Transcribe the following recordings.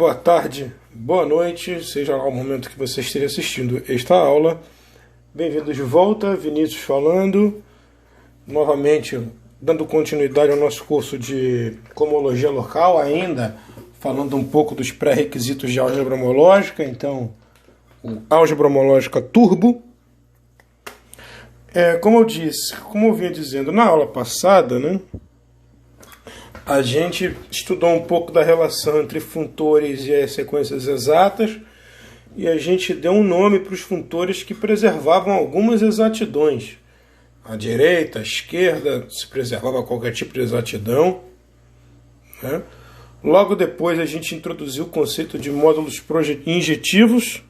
boa tarde, boa noite, seja lá o momento que você esteja assistindo esta aula. Bem-vindos de volta, Vinícius falando, novamente dando continuidade ao nosso curso de cohomologia local, ainda falando um pouco dos pré-requisitos de álgebra homológica, então, álgebra homológica turbo. Como eu vinha dizendo na aula passada, né? A gente estudou um pouco da relação entre funtores e as sequências exatas e a gente deu um nome para os funtores que preservavam algumas exatidões. À direita, à esquerda, se preservava qualquer tipo de exatidão, né? Logo depois a gente introduziu o conceito de módulos injetivos,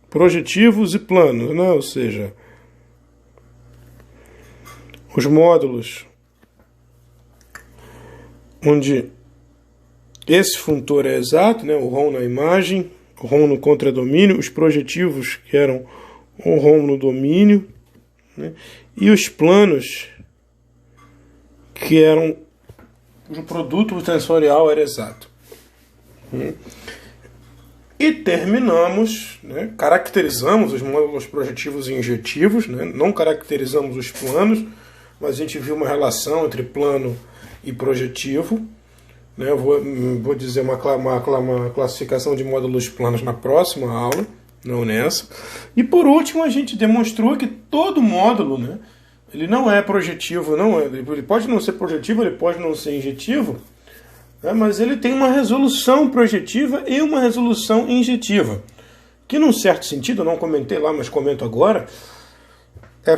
projetivos e planos, né? Ou seja, os módulos onde esse funtor é exato, né, o ROM na imagem, o ROM no contradomínio, os projetivos que eram o ROM no domínio, né, e os planos que eram o produto tensorial era exato. E terminamos, né, caracterizamos os módulos projetivos e injetivos, né, não caracterizamos os planos, mas a gente viu uma relação entre plano e projetivo, né? Eu vou dizer uma classificação de módulos planos na próxima aula, não nessa. E por último a gente demonstrou que todo módulo, né, ele não é projetivo, ele pode não ser projetivo, ele pode não ser injetivo, né, mas ele tem uma resolução projetiva e uma resolução injetiva, que num certo sentido, eu não comentei lá, mas comento agora,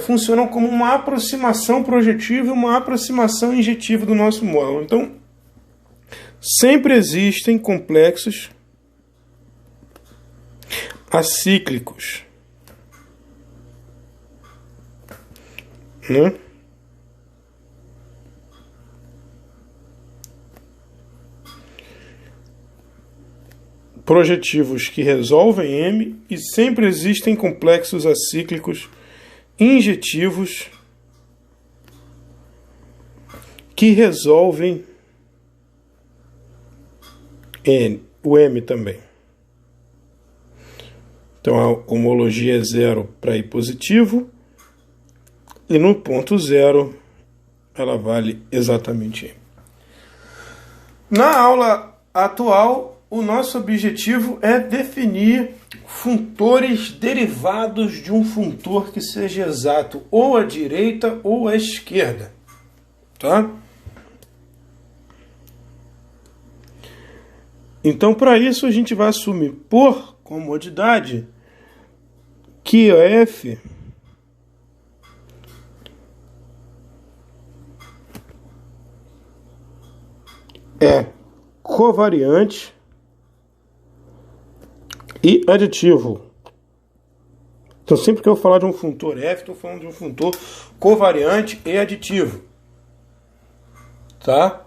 funcionam como uma aproximação projetiva e uma aproximação injetiva do nosso módulo. Então, sempre existem complexos acíclicos, né? Projetivos que resolvem M e sempre existem complexos acíclicos injetivos que resolvem N, o M também. Então a homologia é zero para I positivo e no ponto zero ela vale exatamente M. Na aula atual, o nosso objetivo é definir funtores derivados de um funtor que seja exato ou à direita ou à esquerda, tá? Então, para isso, a gente vai assumir por comodidade que a F é covariante e aditivo. Então, sempre que eu falar de um funtor F, estou falando de um funtor covariante e aditivo, tá?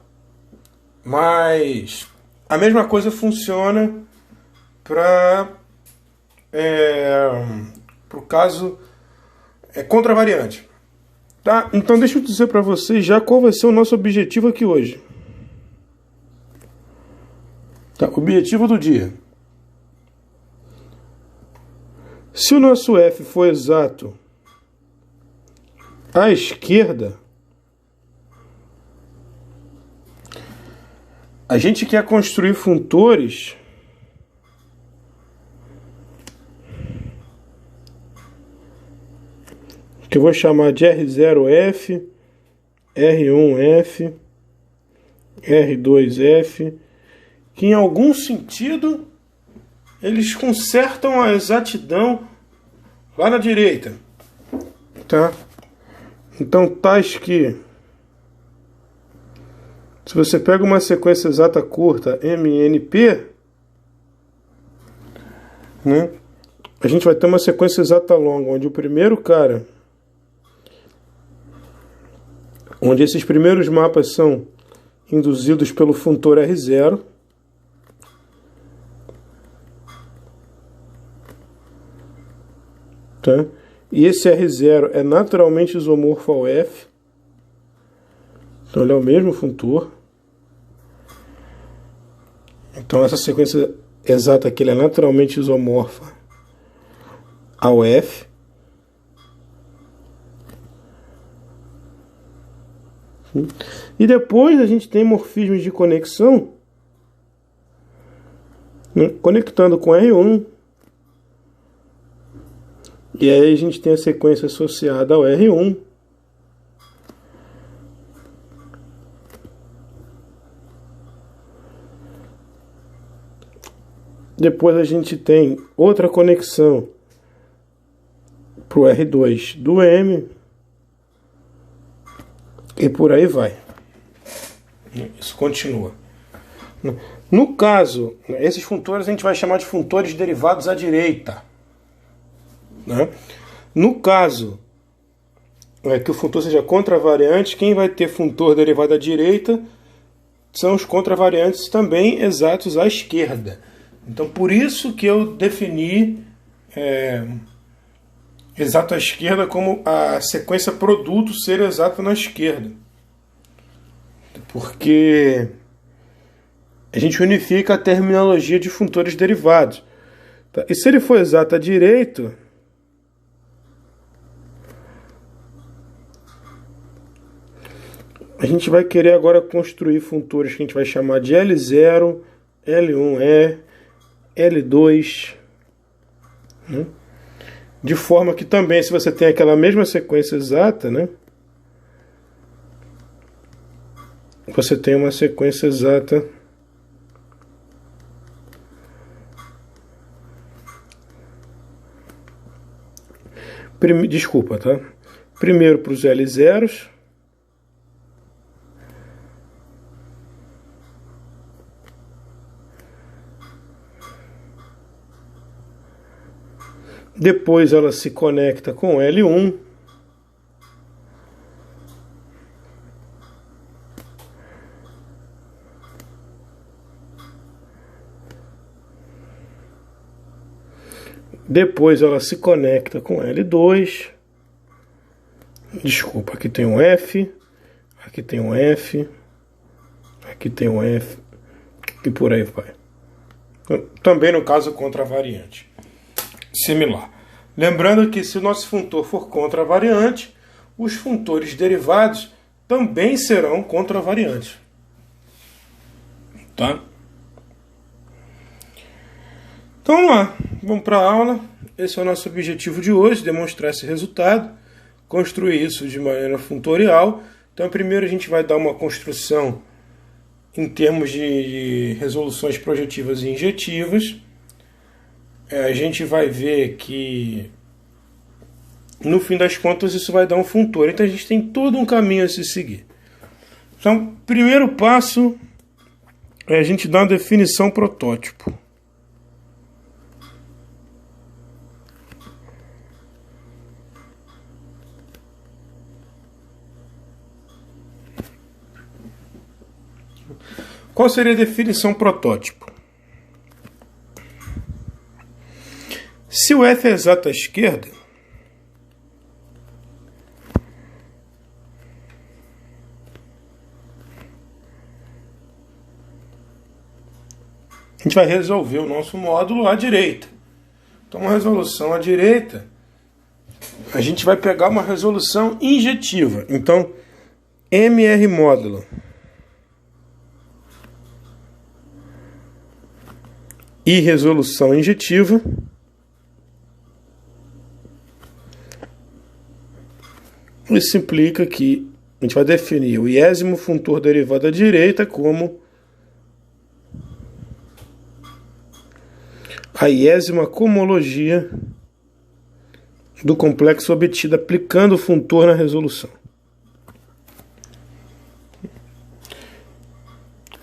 Mas a mesma coisa funciona para o caso contravariante, tá? Então, deixa eu dizer para vocês já qual vai ser o nosso objetivo aqui hoje. Tá? Objetivo do dia. Se o nosso F for exato à esquerda, a gente quer construir funtores que eu vou chamar de R0F, R1F, R2F, que em algum sentido eles consertam a exatidão lá na direita, tá? Então, tais que, se você pega uma sequência exata curta, MNP, né, a gente vai ter uma sequência exata longa, onde o primeiro cara, onde esses primeiros mapas são induzidos pelo funtor R0, tá? E esse R0 é naturalmente isomorfo ao F. Então ele é o mesmo funtor. Então essa sequência exata que ela é naturalmente isomorfa ao F. E depois a gente tem morfismos de conexão, né, conectando com R1. E aí a gente tem a sequência associada ao R1. Depois a gente tem outra conexão para o R2 do M. E por aí vai. Isso continua. No caso, esses funtores a gente vai chamar de funtores derivados à direita. Né? No caso que o funtor seja contravariante, quem vai ter funtor derivado à direita são os contravariantes também exatos à esquerda. Então, por isso que eu defini exato à esquerda como a sequência produto ser exato na esquerda. Porque a gente unifica a terminologia de funtores derivados. Tá? E se ele for exato à direita, a gente vai querer agora construir funtores que a gente vai chamar de L0, L1E, L2, né? De forma que também, se você tem aquela mesma sequência exata, né, você tem uma sequência exata desculpa, tá? Primeiro para os L0s, depois ela se conecta com L1. Depois ela se conecta com L2. Desculpa, aqui tem um F, aqui tem um F, aqui tem um F, e por aí vai. Também no caso contravariante. Similar. Lembrando que se o nosso funtor for contravariante, os funtores derivados também serão contravariantes. Tá? Então vamos lá, vamos para a aula. Esse é o nosso objetivo de hoje, demonstrar esse resultado, construir isso de maneira funtorial. Então primeiro a gente vai dar uma construção em termos de resoluções projetivas e injetivas. A gente vai ver que no fim das contas isso vai dar um funtor. Então a gente tem todo um caminho a se seguir. Então, primeiro passo é a gente dar uma definição protótipo. Qual seria a definição protótipo? Se o F é exato à esquerda, a gente vai resolver o nosso módulo à direita. Então, uma resolução à direita, a gente vai pegar uma resolução injetiva. Então, MR módulo e resolução injetiva isso implica que a gente vai definir o iésimo funtor derivado à direita como a iésima cohomologia do complexo obtido aplicando o funtor na resolução.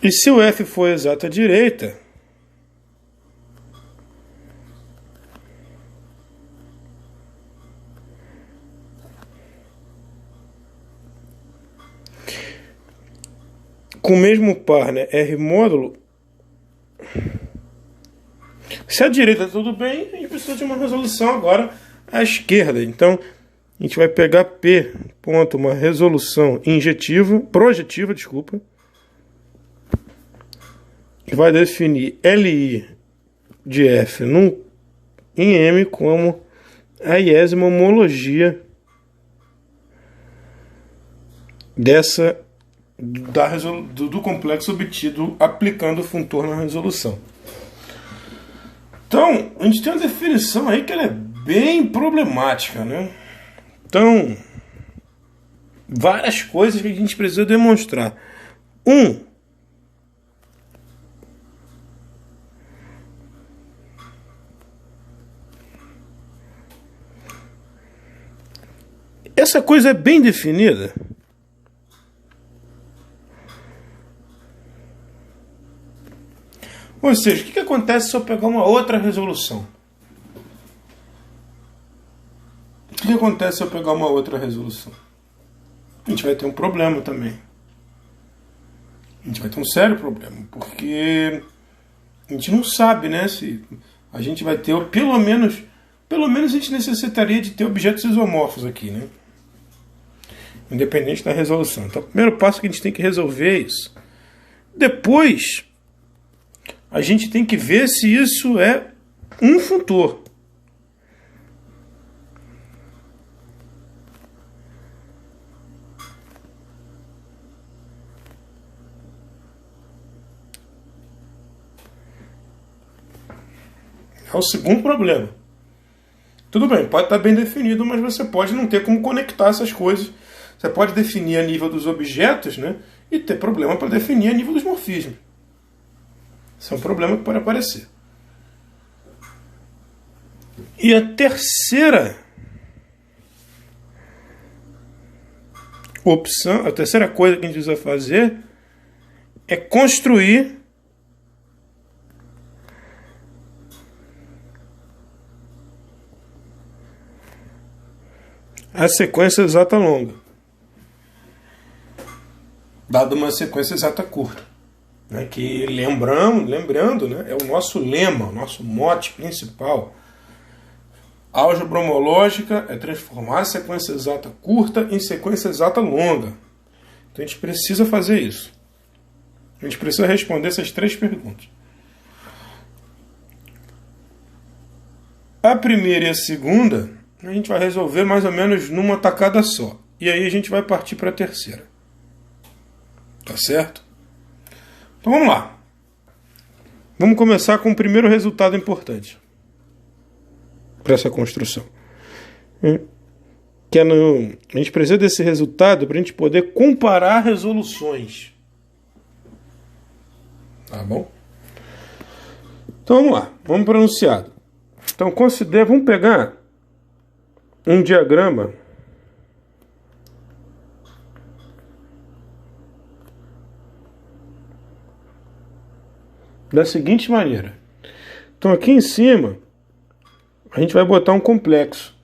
E se o F for exato à direita, com o mesmo par, né, R módulo, se a direita tá tudo bem, a gente precisa de uma resolução agora à esquerda. Então, a gente vai pegar P, ponto, uma resolução projetiva, desculpa, e vai definir LI de F em M como a iésima homologia do complexo obtido aplicando o funtor na resolução. Então, a gente tem uma definição aí que ela é bem problemática, né? Então, várias coisas que a gente precisa demonstrar. Essa coisa é bem definida. Ou seja, o que acontece se eu pegar uma outra resolução? O que acontece se eu pegar uma outra resolução? A gente vai ter um problema também. A gente vai ter um sério problema, porque a gente não sabe, né, se a gente vai ter, pelo menos a gente necessitaria de ter objetos isomorfos aqui, né? Independente da resolução. Então, o primeiro passo que a gente tem que resolver é isso. Depois, a gente tem que ver se isso é um funtor. É o segundo problema. Tudo bem, pode estar bem definido, mas você pode não ter como conectar essas coisas. Você pode definir a nível dos objetos, né, e ter problema para definir a nível dos morfismos. Isso é um problema que pode aparecer. E a terceira opção, a terceira coisa que a gente precisa fazer é construir a sequência exata longa, dado uma sequência exata curta, né, que lembrando, né, é o nosso lema, o nosso mote principal. Álgebra homológica é transformar a sequência exata curta em sequência exata longa. Então a gente precisa fazer isso. A gente precisa responder essas três perguntas. A primeira e a segunda a gente vai resolver mais ou menos numa tacada só. E aí a gente vai partir para a terceira. Tá certo? Então vamos lá. Vamos começar com o primeiro resultado importante para essa construção. Que a gente precisa desse resultado para a gente poder comparar resoluções. Tá bom? Então vamos lá. Vamos para o enunciado. Então vamos pegar um diagrama da seguinte maneira. Então aqui em cima a gente vai botar um complexo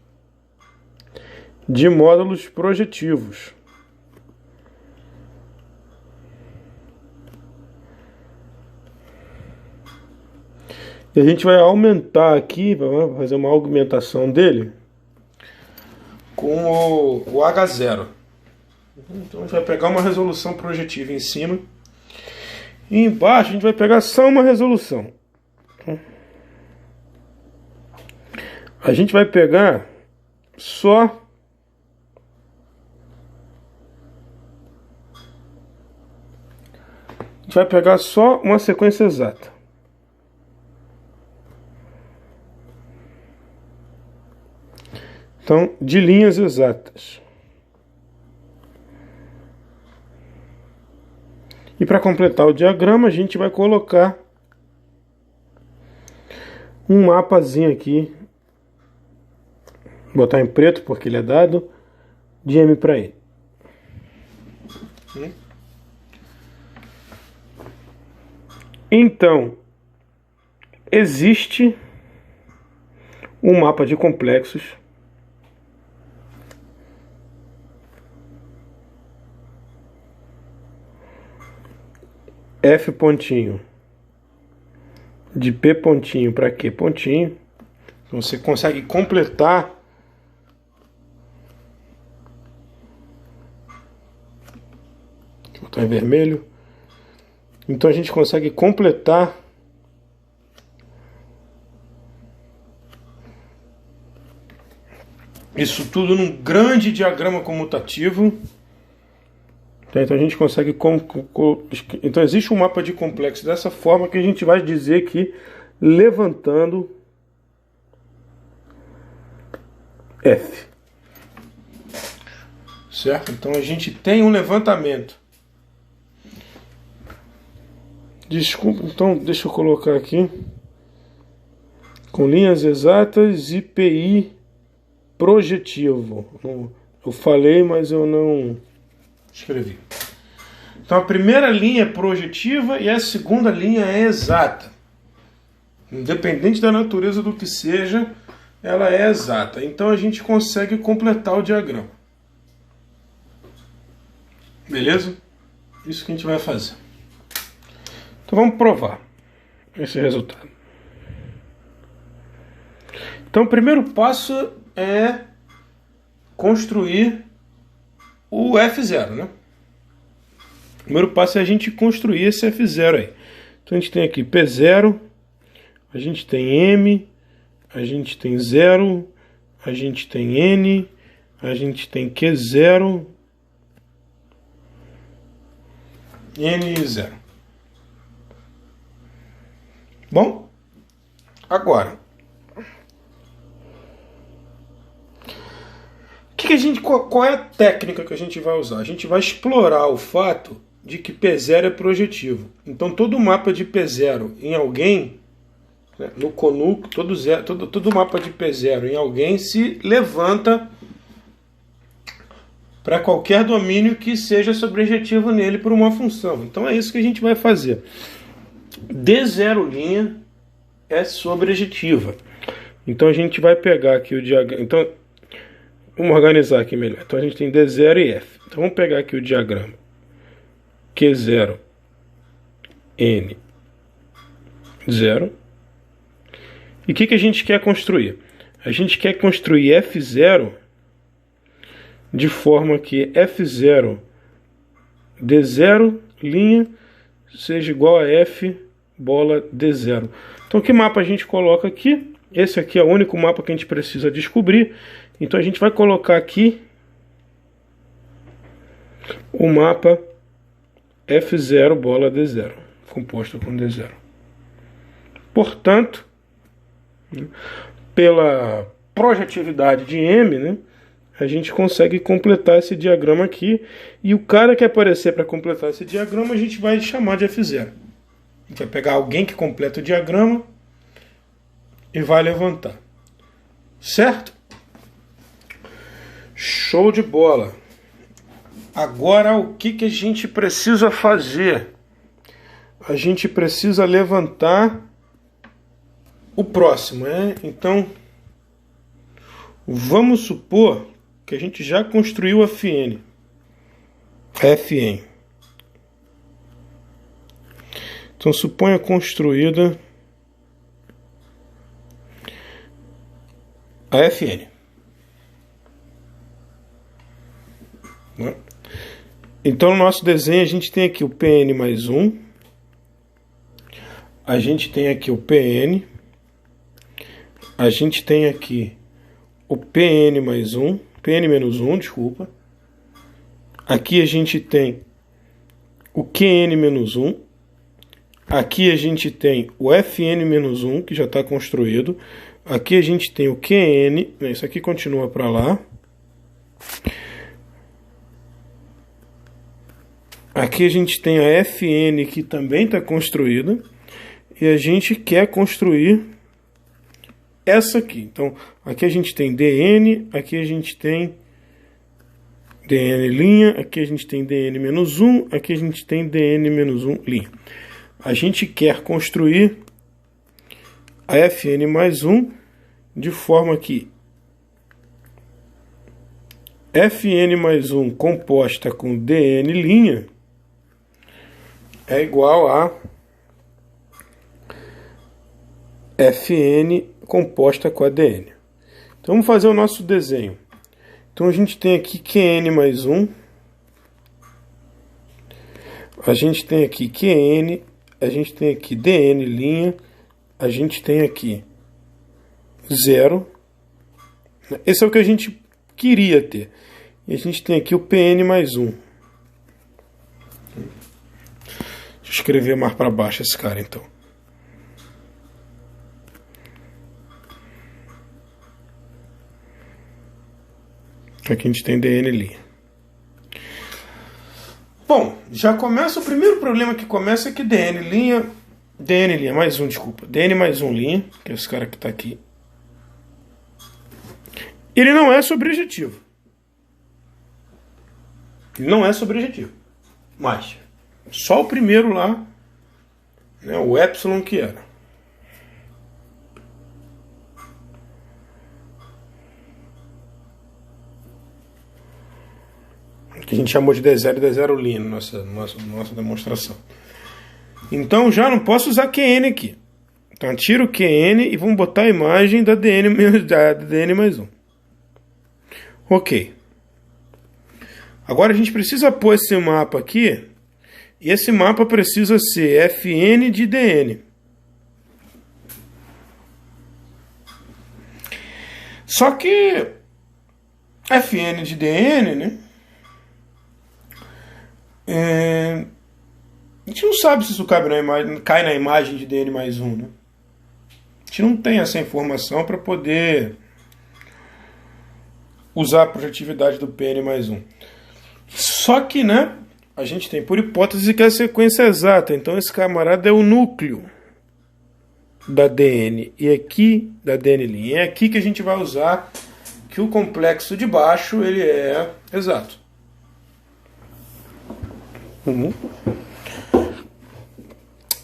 de módulos projetivos. E a gente vai aumentar aqui, vai fazer uma augmentação dele com o H0. Então a gente vai pegar uma resolução projetiva em cima. E embaixo a gente vai pegar só uma resolução. A gente vai pegar só uma sequência exata. Então, de linhas exatas. E para completar o diagrama, a gente vai colocar um mapazinho aqui. Botar em preto, porque ele é dado, de M para E. Então, existe um mapa de complexos F pontinho de P pontinho para Q pontinho. Então você consegue completar vou botar em vermelho. Então a gente consegue completar isso tudo num grande diagrama comutativo. Então a gente consegue... Então existe um mapa de complexo dessa forma que a gente vai dizer que levantando F. Certo? Então a gente tem um levantamento. Desculpa, então deixa eu colocar aqui. Com linhas exatas e PI projetivo. Eu falei, mas eu não escrevi. Então a primeira linha é projetiva e a segunda linha é exata. Independente da natureza do que seja, ela é exata. Então a gente consegue completar o diagrama. Beleza? Isso que a gente vai fazer. Então vamos provar esse resultado. Então o primeiro passo é construir o F0, né? O primeiro passo é a gente construir esse F0 aí. Então a gente tem aqui P0, a gente tem M, a gente tem 0, a gente tem N, a gente tem Q0, N0. Bom, agora, qual é a técnica que a gente vai usar? A gente vai explorar o fato de que P0 é projetivo. Então todo mapa de P0 em alguém, né, no conúcio, todo mapa de P0 em alguém se levanta para qualquer domínio que seja sobrejetivo nele por uma função. Então é isso que a gente vai fazer. D0' é sobrejetiva. Então a gente vai pegar aqui o diagrama. Então, vamos organizar aqui melhor. Então a gente tem D0 e F. Então vamos pegar aqui o diagrama. Q0, N, 0. E o que a gente quer construir? A gente quer construir F0 de forma que F0 D0' seja igual a F bola D0. Então que mapa a gente coloca aqui? Esse aqui é o único mapa que a gente precisa descobrir. Então a gente vai colocar aqui o mapa F0 bola D0, composto com D0. Portanto, pela projetividade de M, né, a gente consegue completar esse diagrama aqui. E o cara que aparecer para completar esse diagrama a gente vai chamar de F0. A gente vai pegar alguém que completa o diagrama e vai levantar. Certo? Show de bola. Agora o que a gente precisa fazer? A gente precisa levantar o próximo, né? Então, vamos supor que a gente já construiu a Fn. Então, suponha construída a Fn. Então, no nosso desenho, a gente tem aqui o Pn mais 1. A gente tem aqui o Pn. A gente tem aqui o Pn mais 1. Pn menos 1, desculpa. Aqui a gente tem o Qn menos 1. Aqui a gente tem o Fn menos 1, que já está construído. Aqui a gente tem o Qn. Isso aqui continua para lá. Aqui a gente tem a Fn, que também está construída. E a gente quer construir essa aqui. Então, aqui a gente tem Dn, aqui a gente tem Dn', aqui a gente tem Dn menos 1, aqui a gente tem Dn menos 1'. A gente quer construir a Fn mais 1 de forma que Fn mais 1 composta com Dn' é igual a Fn composta com a Dn. Então vamos fazer o nosso desenho. Então a gente tem aqui Qn mais 1. A gente tem aqui Qn. A gente tem aqui Dn'. A gente tem aqui 0. Esse é o que a gente queria ter. E a gente tem aqui o PN mais 1. Deixa eu escrever mais para baixo esse cara, então. Aqui a gente tem DN linha. Bom, já começa, o primeiro problema que começa é que DN mais 1, desculpa, DN mais 1 linha, que é esse cara que está aqui, ele não é sobrejetivo. Ele não é sobrejetivo. Mas só o primeiro lá, né, o epsilon que era. Que a gente chamou de D0 e D0' na nossa demonstração. Então já não posso usar QN aqui. Então tiro o QN e vamos botar a imagem da DN mais 1. Ok. Agora a gente precisa pôr esse mapa aqui. E esse mapa precisa ser Fn de Dn. Só que Fn de Dn, né? A gente não sabe se isso cai na imagem de Dn mais 1, né? A gente não tem essa informação para poder usar a projetividade do Pn mais 1. Só que, né, a gente tem por hipótese que é a sequência exata. Então esse camarada é o núcleo da Dn. E aqui, da Dn'. É aqui que a gente vai usar que o complexo de baixo ele é exato.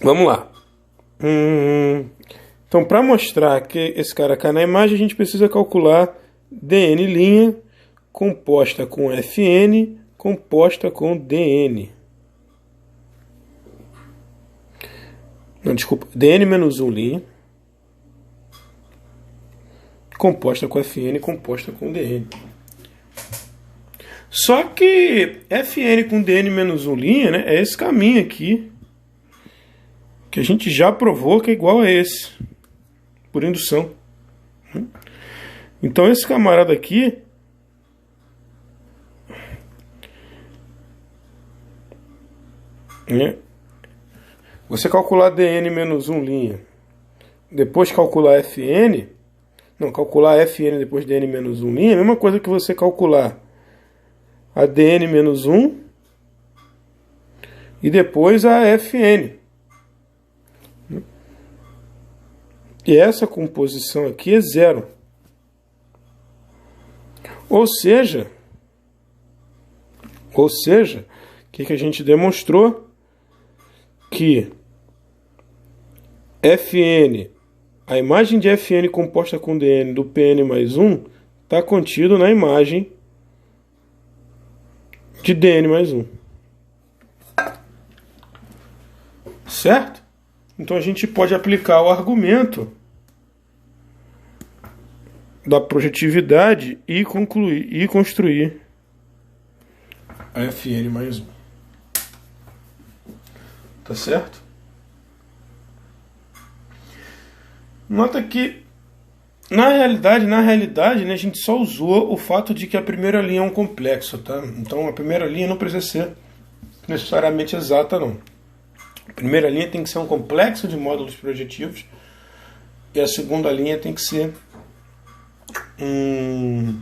Vamos lá. Então, para mostrar que esse cara cai na imagem, a gente precisa calcular Dn' composta com Fn composta com Dn. Não, desculpa. Dn menos 1' composta com Fn composta com Dn. Só que Fn com Dn menos 1', né, é esse caminho aqui que a gente já provou que é igual a esse, por indução. Então esse camarada aqui você calcular Dn menos 1', depois calcular Fn, não, calcular Fn depois Dn menos 1', é a mesma coisa que você calcular a Dn menos 1 e depois a Fn. E essa composição aqui é 0. Ou seja, o que a gente demonstrou? Que Fn, a imagem de Fn composta com Dn do Pn mais 1 está contido na imagem de Dn mais 1. Certo? Então a gente pode aplicar o argumento da projetividade e construir a Fn mais 1. Tá certo? Nota que na realidade, né, a gente só usou o fato de que a primeira linha é um complexo, tá? Então a primeira linha não precisa ser necessariamente exata, não. A primeira linha tem que ser um complexo de módulos projetivos e a segunda linha tem que ser um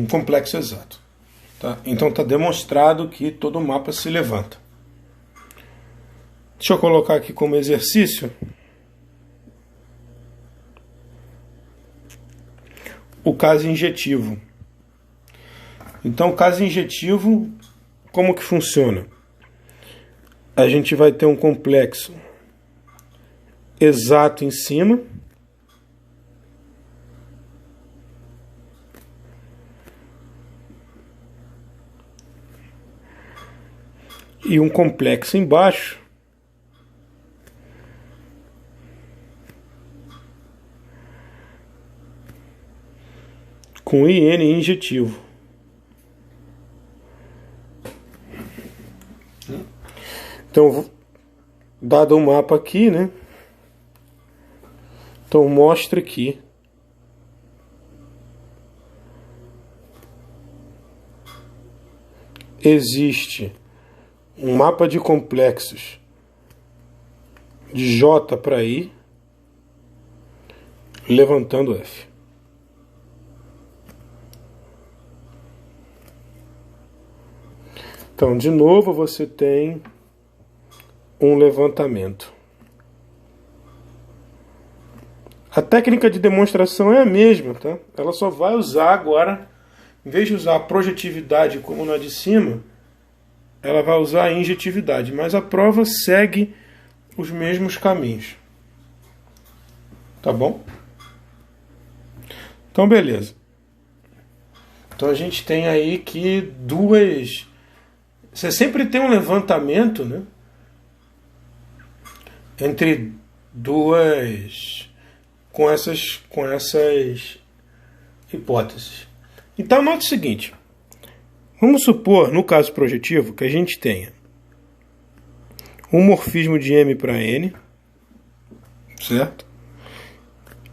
complexo exato. Tá? Então está demonstrado que todo mapa se levanta. Deixa eu colocar aqui como exercício o caso injetivo. Então o caso injetivo, como que funciona? A gente vai ter um complexo exato em cima e um complexo embaixo com IN injetivo. Então, dado o mapa aqui, né? Então mostra que existe um mapa de complexos de J para I, levantando F. Então, de novo, você tem um levantamento. A técnica de demonstração é a mesma, tá? Ela só vai usar agora, em vez de usar a projetividade como na de cima, ela vai usar a injetividade, mas a prova segue os mesmos caminhos. Tá bom? Então, beleza. Então a gente tem aí que duas... Você sempre tem um levantamento, né? Entre duas... Com essas hipóteses. Então, note o seguinte. Vamos supor, no caso projetivo, que a gente tenha um morfismo de M para N, certo?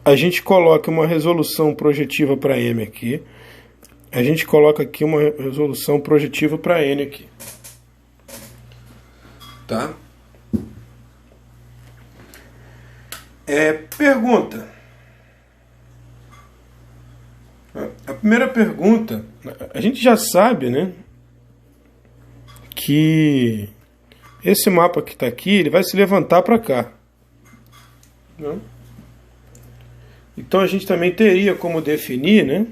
A gente coloca uma resolução projetiva para M aqui. A gente coloca aqui uma resolução projetiva para N aqui. Tá? Pergunta. A primeira pergunta, a gente já sabe, né, que esse mapa que está aqui, ele vai se levantar para cá. Né? Então a gente também teria como definir, né,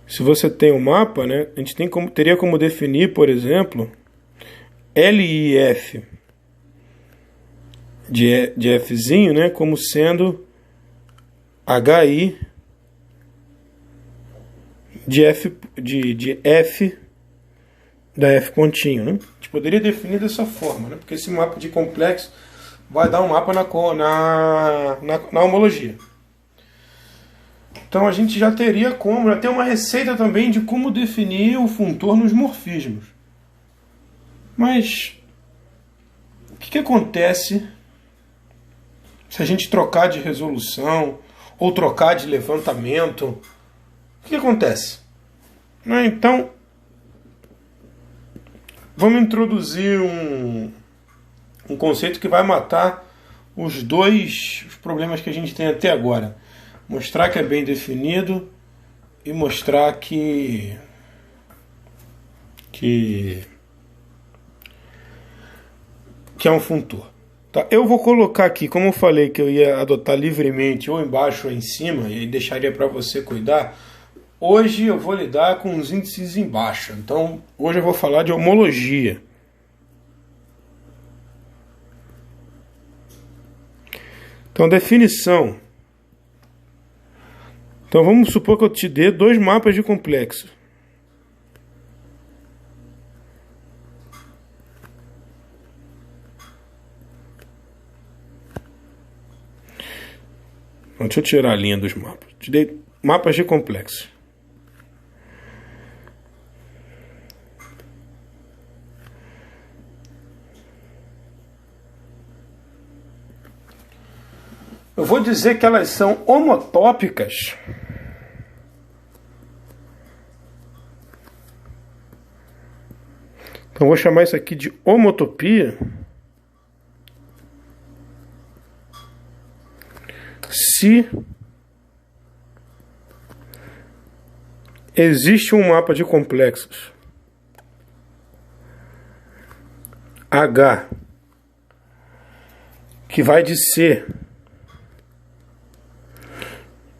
se você tem um mapa, né, a gente teria como definir, por exemplo, LIF de Fzinho, né, como sendo HI de F da F pontinho, né? A gente poderia definir dessa forma, né? Porque esse mapa de complexo vai dar um mapa na homologia. Então a gente já teria já tem uma receita também de como definir o funtor nos morfismos. Mas o que acontece se a gente trocar de resolução ou trocar de levantamento? O que acontece? Então, vamos introduzir um conceito que vai matar os dois problemas que a gente tem até agora. Mostrar que é bem definido e mostrar que é um funtor. Tá? Eu vou colocar aqui, como eu falei que eu ia adotar livremente ou embaixo ou em cima, e deixaria para você cuidar. Hoje eu vou lidar com os índices embaixo. Então, hoje eu vou falar de homologia. Então, definição. Então, vamos supor que eu te dê dois mapas de complexo. Então, deixa eu tirar a linha dos mapas. Te dei mapas de complexo. Eu vou dizer que elas são homotópicas então vou chamar isso aqui de homotopia se existe um mapa de complexos H que vai de C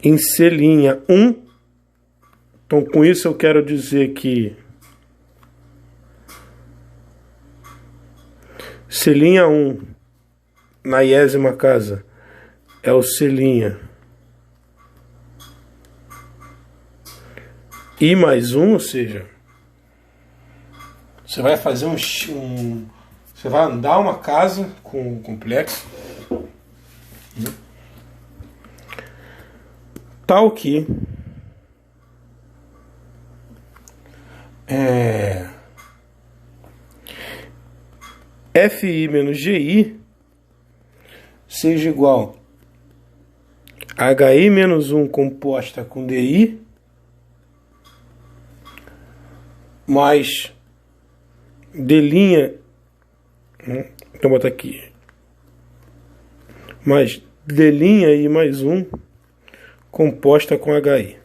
em C'1. Então, com isso eu quero dizer que C'1 na iésima casa é o C' I mais 1, ou seja, você vai fazer você vai andar uma casa com um complexo tal que FI menos GI seja igual a HI menos 1 composta com DI mais D', então vou botar aqui, mais D' mais 1 composta com HI.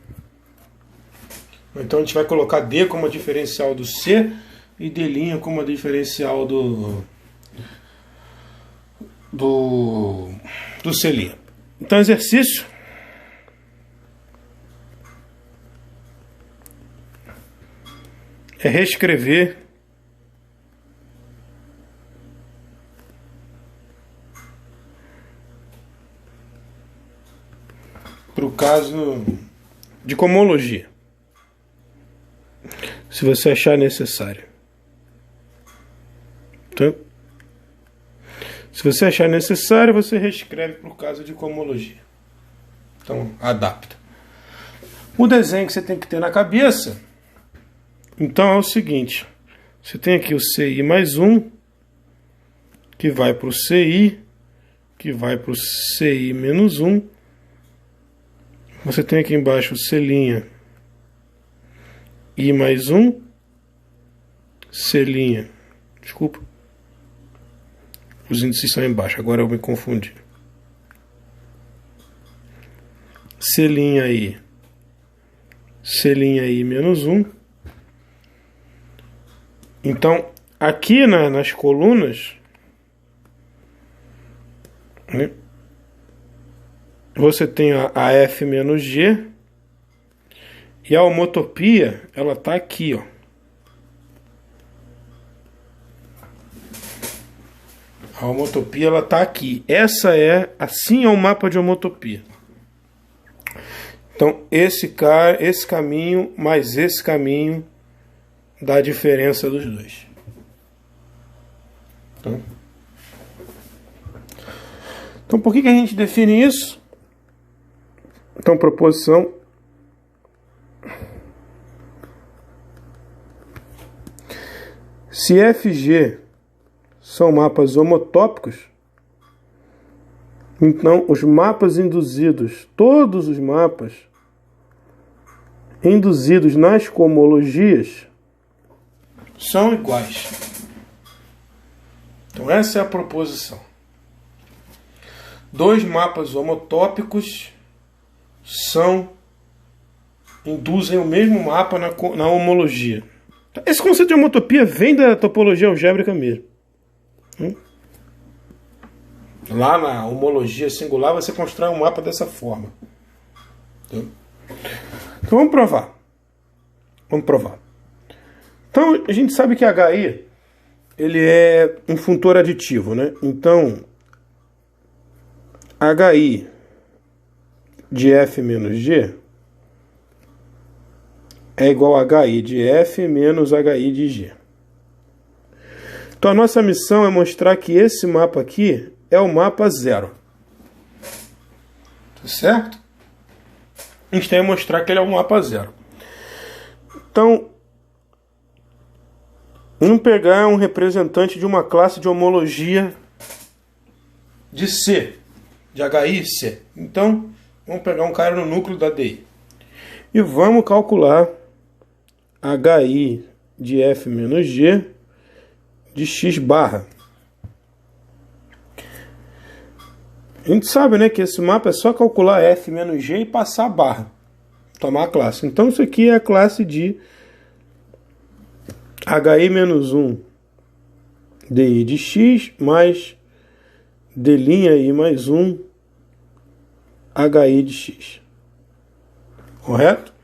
Então a gente vai colocar D como a diferencial do C e D' como a diferencial do C'. Então exercício. É reescrever para o caso de cohomologia, se você achar necessário. Então, se você achar necessário, você reescreve para o caso de cohomologia. Então, adapta. O desenho que você tem que ter na cabeça, então, é o seguinte. Você tem aqui o CI mais 1, que vai para o CI, que vai para o CI menos 1. Você tem aqui embaixo o C' I mais 1, C', desculpa, os índices são embaixo, agora eu me confundi. C' I menos 1. Então, aqui nas colunas, né, você tem a F menos G, e a homotopia, ela está aqui, ó. A homotopia, ela está aqui. Assim é o mapa de homotopia. Então, esse caminho mais esse caminho dá a diferença dos dois. Então, por que a gente define isso? Então, proposição. Se FG são mapas homotópicos, então os mapas induzidos, todos os mapas induzidos nas cohomologias são iguais. Então essa é a proposição. Dois mapas homotópicos induzem o mesmo mapa na homologia. Esse conceito de homotopia vem da topologia algébrica mesmo. Lá na homologia singular você constrói um mapa dessa forma. Então vamos provar. Então a gente sabe que HI ele é um funtor aditivo, né? Então HI de F menos G é igual a HI de F menos HI de G. Então a nossa missão é mostrar que esse mapa aqui é o mapa zero. Tá certo? A gente tem que mostrar que ele é um mapa zero. Então, vamos pegar um representante de uma classe de homologia de C, de HI C. Então, vamos pegar um cara no núcleo da DI. E vamos calcular HI de F menos G de X barra. A gente sabe, né, que esse mapa é só calcular F menos G e passar a barra. Tomar a classe. Então isso aqui é a classe de HI menos 1 DI de X mais D'I mais 1 HI de X. Correto?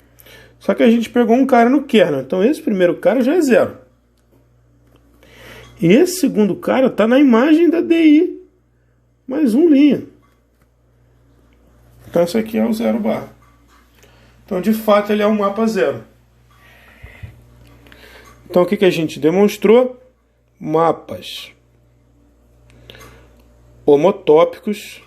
Só que a gente pegou um cara no kernel. Então esse primeiro cara já é zero. E esse segundo cara está na imagem da DI mais 1 linha. Então esse aqui é o zero barra. Então de fato ele é um mapa zero. Então o que a gente demonstrou? Mapas homotópicos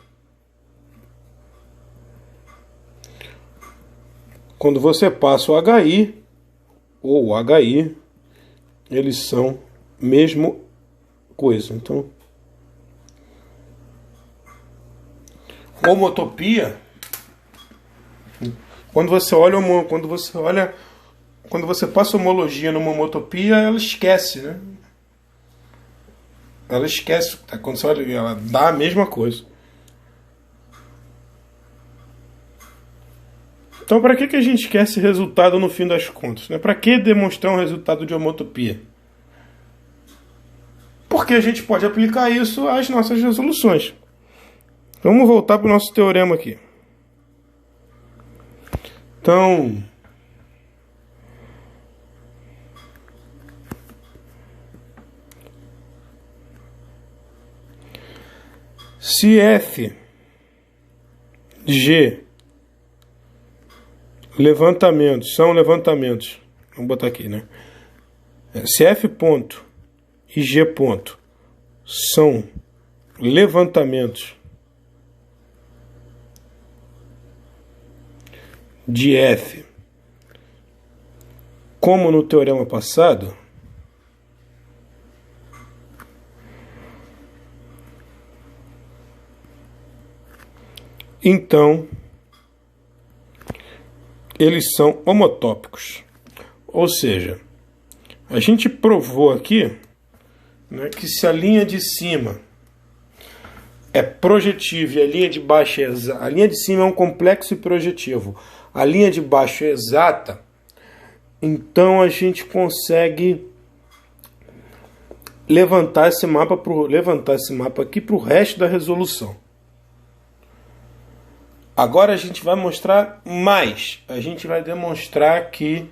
quando você passa o HI ou o HI, eles são mesmo coisa. Então homotopia, quando você olha quando você passa homologia numa homotopia, ela esquece, né? Ela esquece. Quando você olha, ela dá a mesma coisa. Então, para que a gente quer esse resultado no fim das contas? Né? Para que demonstrar um resultado de homotopia? Porque a gente pode aplicar isso às nossas resoluções. Vamos voltar para o nosso teorema aqui. Então, se f de g são levantamentos, vamos botar aqui, né? Se f ponto e g ponto são levantamentos de f, como no teorema passado, então eles são homotópicos. Ou seja, a gente provou aqui, né, que se a linha de cima é projetiva e a linha de baixo é exata, a linha de cima é um complexo e projetivo, a linha de baixo é exata, então a gente consegue levantar esse mapa aqui para o resto da resolução. Agora a gente vai mostrar mais. A gente vai demonstrar que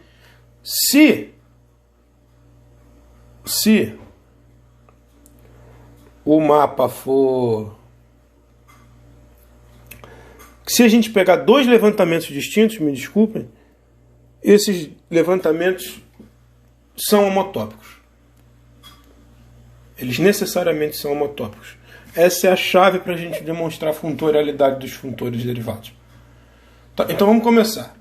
se o mapa for... Se a gente pegar dois levantamentos distintos, me desculpem, esses levantamentos são homotópicos. Eles necessariamente são homotópicos. Essa é a chave para a gente demonstrar a funtorialidade dos funtores derivados. Tá, então vamos começar.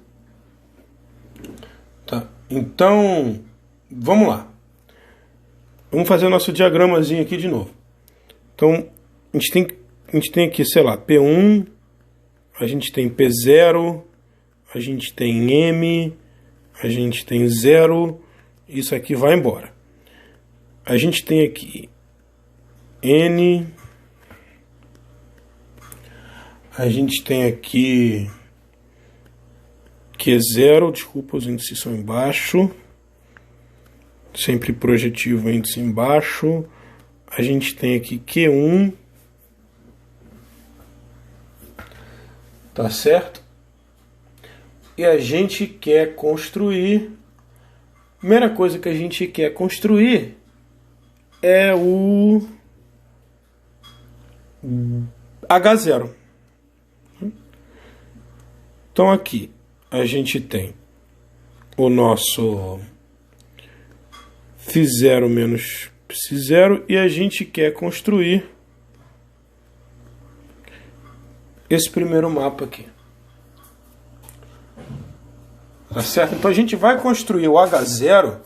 Tá, então, vamos lá. Vamos fazer o nosso diagramazinho aqui de novo. Então, a gente tem aqui, sei lá, P1, a gente tem P0, a gente tem M, a gente tem 0, isso aqui vai embora. A gente tem aqui N, a gente tem aqui Q0, desculpa, os índices são embaixo, sempre projetivo índice embaixo. A gente tem aqui Q1, tá certo? E a gente quer construir, a primeira coisa que a gente quer construir é o H0. Então aqui a gente tem o nosso φ0 menos ψ0 e a gente quer construir esse primeiro mapa aqui. Tá certo? Então a gente vai construir o H0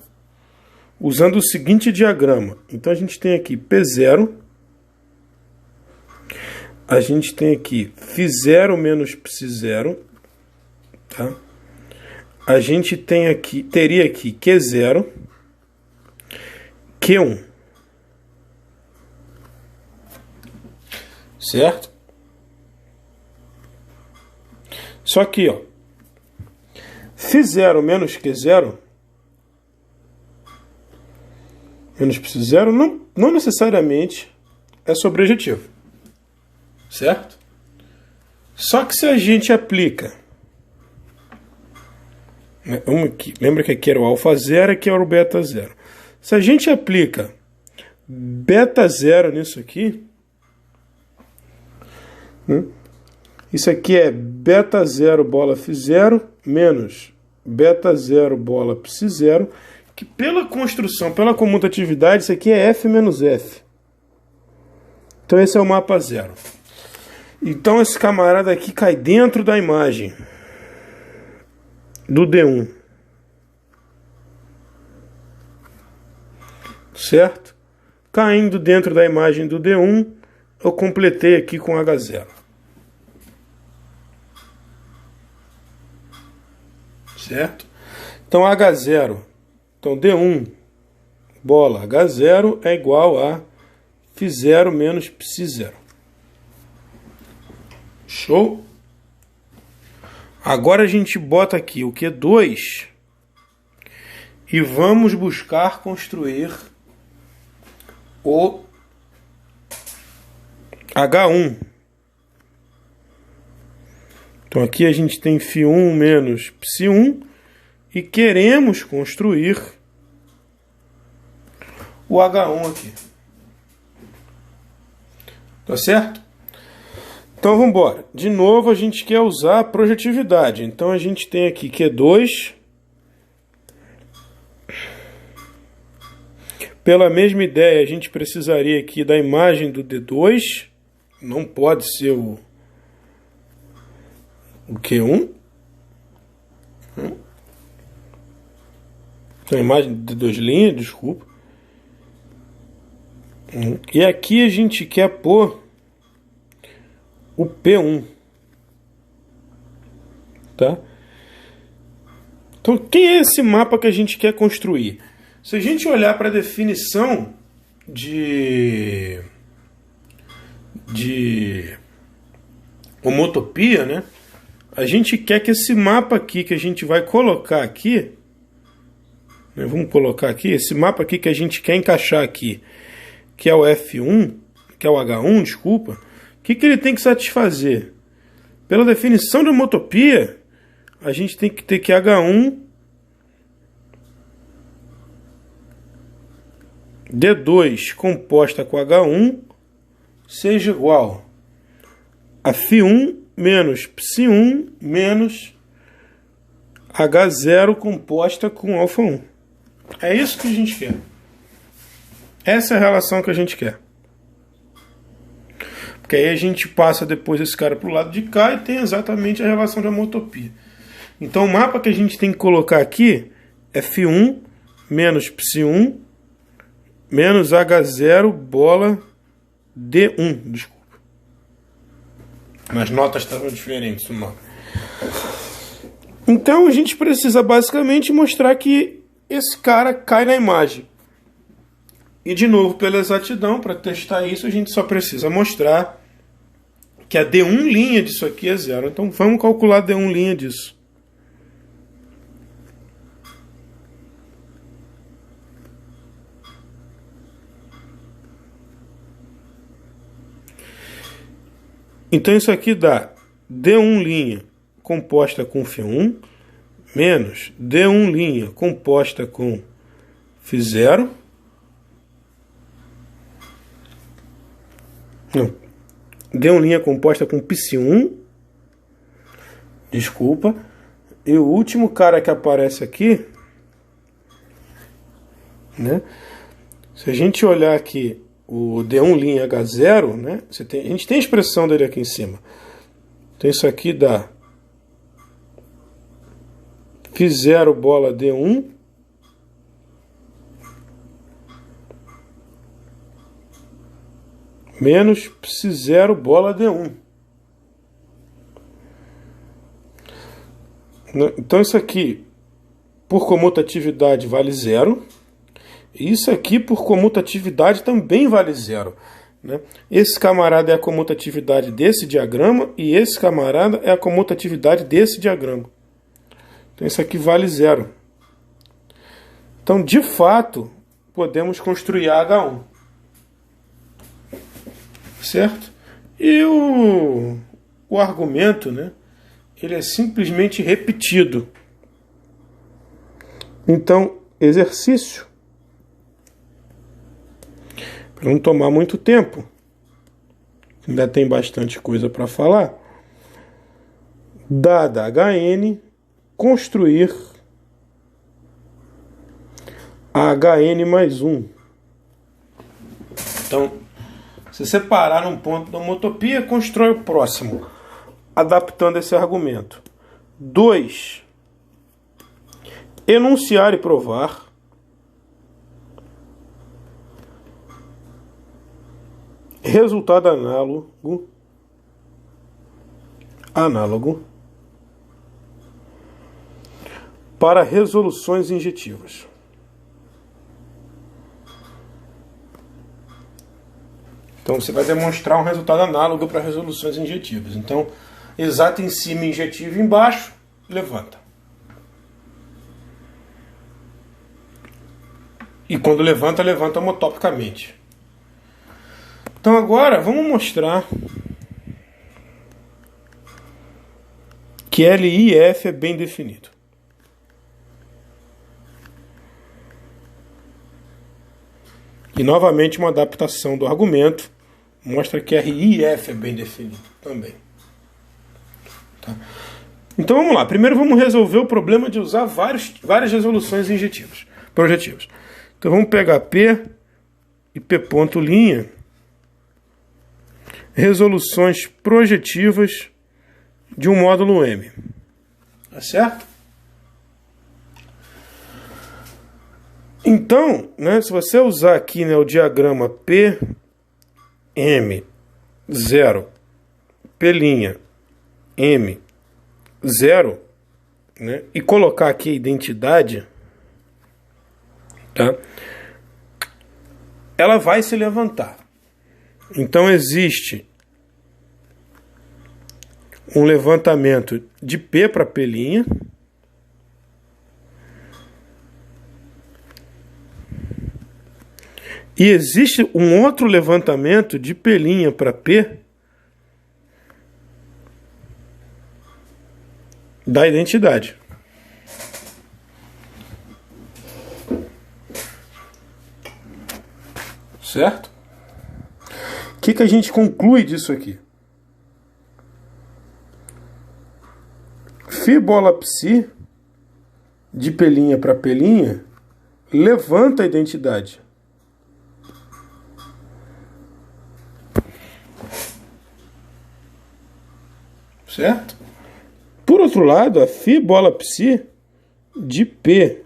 usando o seguinte diagrama. Então a gente tem aqui P0, a gente tem aqui φ0 menos ψ0, tá? A gente tem aqui, teria aqui Q0, Q1, certo? Só que, ó, φ0 menos Q0 menos ψ0 não necessariamente é sobrejetivo, certo? Só que se a gente aplica, lembra que aqui era o alfa 0 e aqui era o beta 0. Se a gente aplica beta 0 nisso aqui, né? Isso aqui é beta 0 bola φ0 menos beta 0 bola ψ0, que pela construção, pela comutatividade, isso aqui é F menos F. Então esse é o mapa 0. Então esse camarada aqui cai dentro da imagem do D1. Certo? Caindo dentro da imagem do D1, eu completei aqui com H0. Certo? Então H0, então D1 bola H0 é igual a Φ0 menos Ψ0. Show? Agora a gente bota aqui o Q2 e vamos buscar construir o H1. Então aqui a gente tem Φ1 menos Ψ1 e queremos construir o H1 aqui. Tá certo? Então vamos embora. De novo a gente quer usar a projetividade. Então a gente tem aqui Q2. Pela mesma ideia, a gente precisaria aqui da imagem do D2. Não pode ser o Q1. Então a imagem de D2', desculpa. E aqui a gente quer pôr o P1. Tá? Então, quem é esse mapa que a gente quer construir? Se a gente olhar para a definição de homotopia, né? A gente quer que esse mapa aqui que a gente vai colocar aqui, né? Vamos colocar aqui, esse mapa aqui que a gente quer encaixar aqui, que é o F1, que é o H1, desculpa, o que ele tem que satisfazer? Pela definição de homotopia, a gente tem que ter que H1 D2 composta com H1 seja igual a Φ1 menos Ψ1 menos H0 composta com α1. É isso que a gente quer. Essa é a relação que a gente quer. Porque aí a gente passa depois esse cara para o lado de cá e tem exatamente a relação de homotopia. Então o mapa que a gente tem que colocar aqui é Φ1 menos Ψ1 menos H0 bola D1. Desculpa. As notas estavam diferentes. Então a gente precisa basicamente mostrar que esse cara cai na imagem. E de novo, pela exatidão, para testar isso, a gente só precisa mostrar que a D1' disso aqui é 0. Então vamos calcular a D1' disso. Então isso aqui dá D1' composta com Φ1 menos D1' composta com Φ0. Não. D1' composta com Ψ1. Desculpa. E o último cara que aparece aqui, né? Se a gente olhar aqui o D1' H0, né? A gente tem a expressão dele aqui em cima. Então isso aqui dá Φ0 bola D1 menos Ψ0 bola D1. Então isso aqui por comutatividade vale 0. E isso aqui por comutatividade também vale 0. Né? Esse camarada é a comutatividade desse diagrama e esse camarada é a comutatividade desse diagrama. Então isso aqui vale 0. Então de fato podemos construir H1. Certo? E o argumento, né, ele é simplesmente repetido. Então, exercício. Para não tomar muito tempo. Ainda tem bastante coisa para falar. Dada HN, construir a HN mais 1. Então, se separar um ponto da homotopia, constrói o próximo, adaptando esse argumento. 2. Enunciar e provar. Resultado análogo. para resoluções injetivas. Então você vai demonstrar um resultado análogo para resoluções injetivas. Então, exato em cima, injetivo embaixo, levanta. E quando levanta, levanta homotopicamente. Então agora vamos mostrar que L, I e F é bem definido. E novamente uma adaptação do argumento mostra que R, I e F é bem definido também. Tá? Então vamos lá. Primeiro vamos resolver o problema de usar várias resoluções projetivas. Então vamos pegar P e P ponto linha, resoluções projetivas de um módulo M. Tá certo? Então, né, se você usar aqui, né, o diagrama P, M, 0, P', M, 0, né, e colocar aqui a identidade, tá? Ela vai se levantar. Então existe um levantamento de P para P', e existe um outro levantamento de P' para P da identidade. Certo? O que a gente conclui disso aqui? Φ bola psi de P' para P' levanta a identidade. Certo? Por outro lado, a Φ bola psi de P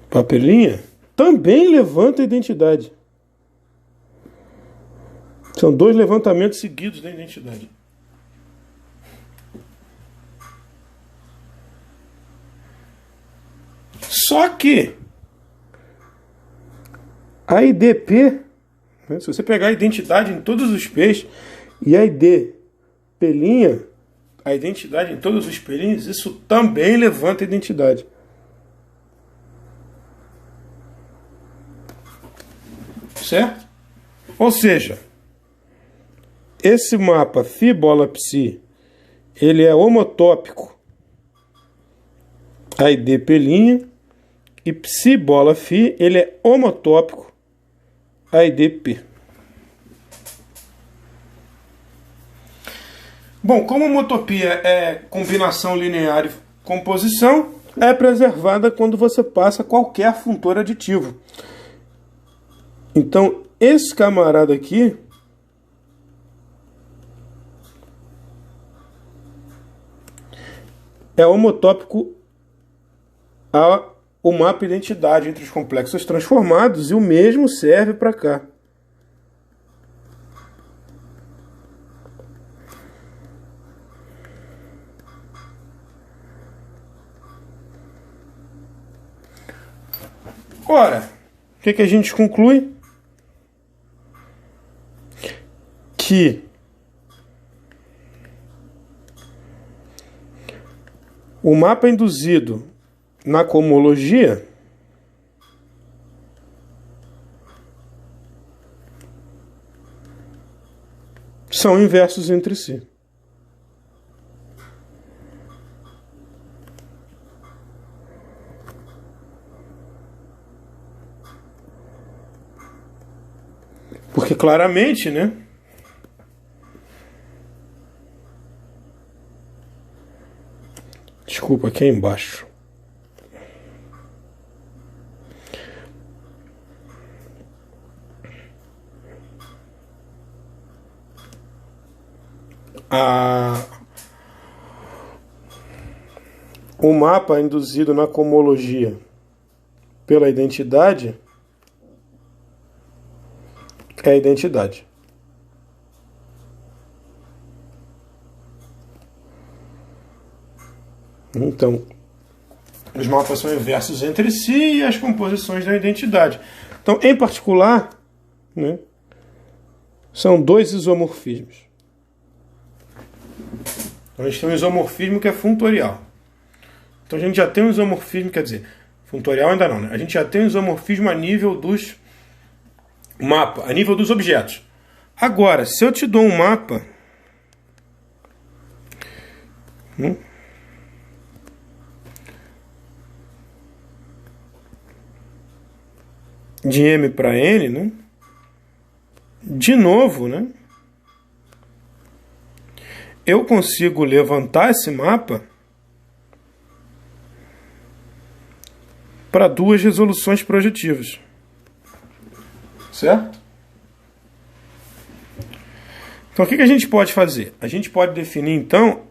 para P' também levanta a identidade. São dois levantamentos seguidos da identidade. Só que a IDP, né, se você pegar a identidade em todos os P's e a ID P', a identidade em todos os P'linhos, isso também levanta a identidade. Certo? Ou seja, esse mapa Φ bola psi, ele é homotópico a ID P', e psi bola Φ, ele é homotópico a ID P. Bom, como homotopia é combinação linear e composição, é preservada quando você passa qualquer funtor aditivo. Então, esse camarada aqui é homotópico ao mapa identidade entre os complexos transformados, e o mesmo serve para cá. Ora, o que a gente conclui? Que o mapa induzido na cohomologia são inversos entre si. Porque claramente, né? Desculpa, aqui é embaixo. O mapa induzido na cohomologia pela identidade é a identidade. Então, os mapas são inversos entre si e as composições da identidade. Então, em particular, né, são dois isomorfismos. Então, a gente tem um isomorfismo que é funtorial. Então, a gente já tem um isomorfismo, quer dizer, funtorial ainda não, né? A gente já tem um isomorfismo a nível dos mapas, a nível dos objetos. Agora, se eu te dou um mapa de M para N, né? De novo, né? Eu consigo levantar esse mapa para duas resoluções projetivas. Certo? Então, o que a gente pode fazer? A gente pode definir, então,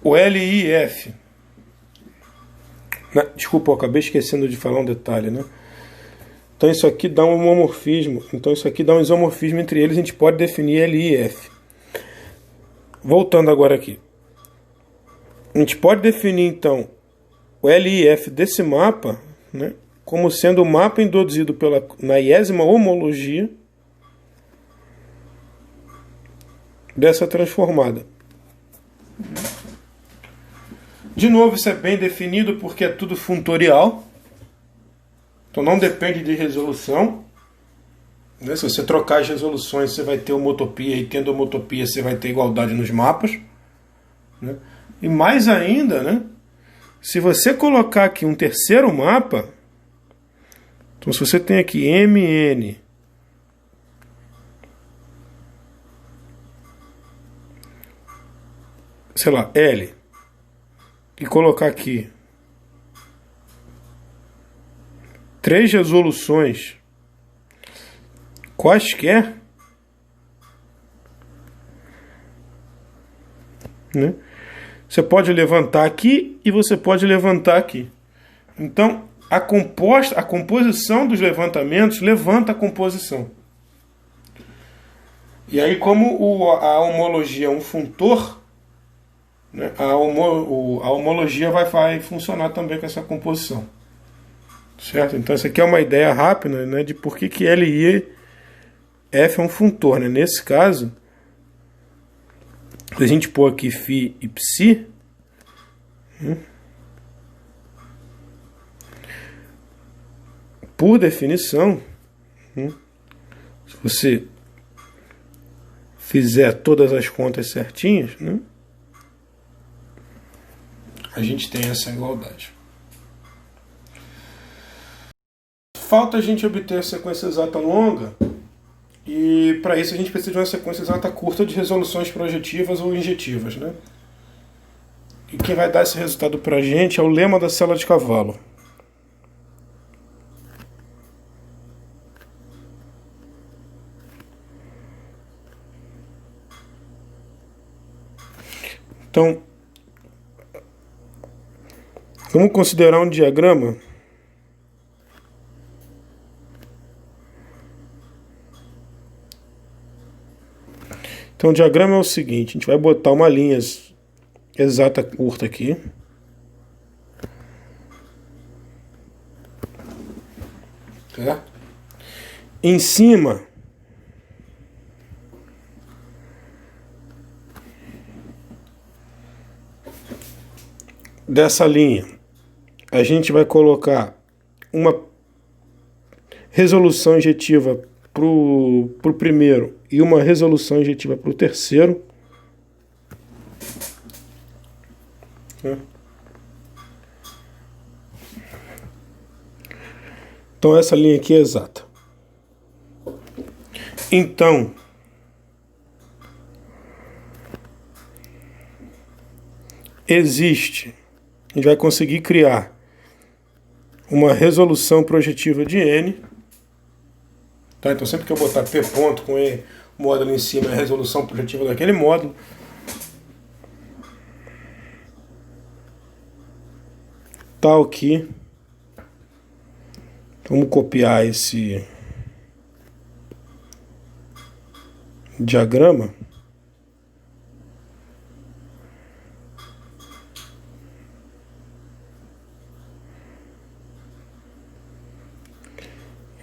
o LIF. Desculpa, eu acabei esquecendo de falar um detalhe, né? Então, isso aqui dá um homomorfismo. Então, isso aqui dá um isomorfismo entre eles. A gente pode definir LIF. Voltando agora aqui. A gente pode definir, então, o LIF desse mapa, né, como sendo o mapa induzido na iésima homologia dessa transformada. De novo, isso é bem definido porque é tudo funtorial. Então não depende de resolução. Né? Se você trocar as resoluções, você vai ter homotopia, e tendo homotopia, você vai ter igualdade nos mapas. Né? E mais ainda, né? Se você colocar aqui um terceiro mapa, então se você tem aqui MN, sei lá, L, e colocar aqui 3 resoluções quaisquer, né? Você pode levantar aqui e você pode levantar aqui. Então, a composição dos levantamentos levanta a composição. E aí, como a homologia é um funtor, né, a homologia vai funcionar também com essa composição. Certo? Então, essa aqui é uma ideia rápida, né, de por que LIF é um funtor. Né? Nesse caso, se a gente pôr aqui φ e ψ, por definição, se você fizer todas as contas certinhas, né, a gente tem essa igualdade. Falta a gente obter a sequência exata longa, e para isso a gente precisa de uma sequência exata curta de resoluções projetivas ou injetivas. Né? E quem vai dar esse resultado para a gente é o lema da sela de cavalo. Então, vamos considerar um diagrama Então o diagrama é o seguinte, a gente vai botar uma linha exata curta aqui. Certo? Em cima dessa linha, a gente vai colocar uma resolução injetiva para o primeiro e uma resolução injetiva para o terceiro. Então essa linha aqui é exata. Então, existe, a gente vai conseguir criar uma resolução projetiva de N. Tá? Então sempre que eu botar P ponto com E módulo em cima é a resolução projetiva daquele módulo. Tal que vamos copiar esse diagrama.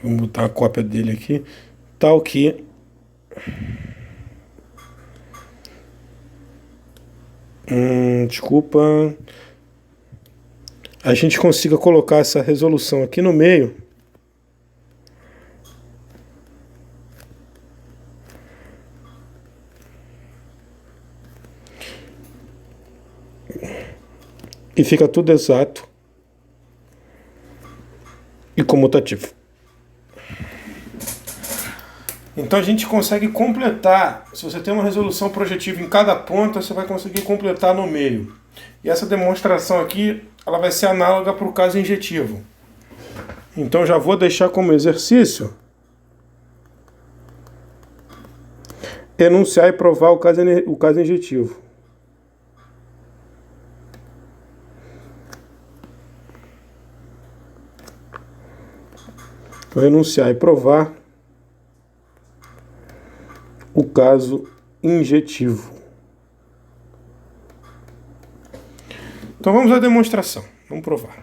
Vamos botar a cópia dele aqui, tal que desculpa, a gente consiga colocar essa resolução aqui no meio. E fica tudo exato e comutativo. Então a gente consegue completar. Se você tem uma resolução projetiva em cada ponta, você vai conseguir completar no meio. E essa demonstração aqui, ela vai ser análoga para o caso injetivo. Então já vou deixar como exercício enunciar e provar o caso injetivo. Vou enunciar e provar o caso injetivo. Então vamos à demonstração. Vamos provar.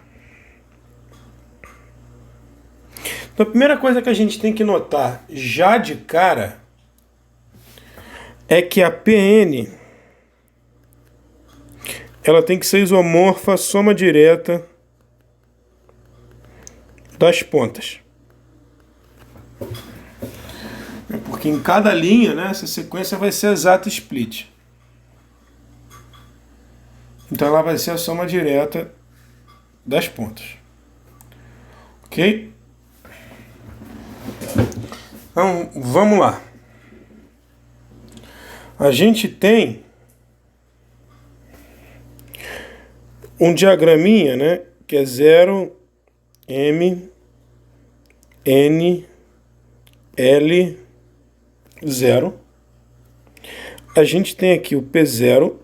Então a primeira coisa que a gente tem que notar já de cara é que a PN ela tem que ser isomorfa à soma direta das pontas. Porque em cada linha, né, essa sequência vai ser exata split. Então ela vai ser a soma direta das pontas. Ok? Então vamos lá. A gente tem um diagraminha, né, que é 0, M, N, L, 0. A gente tem aqui o P0,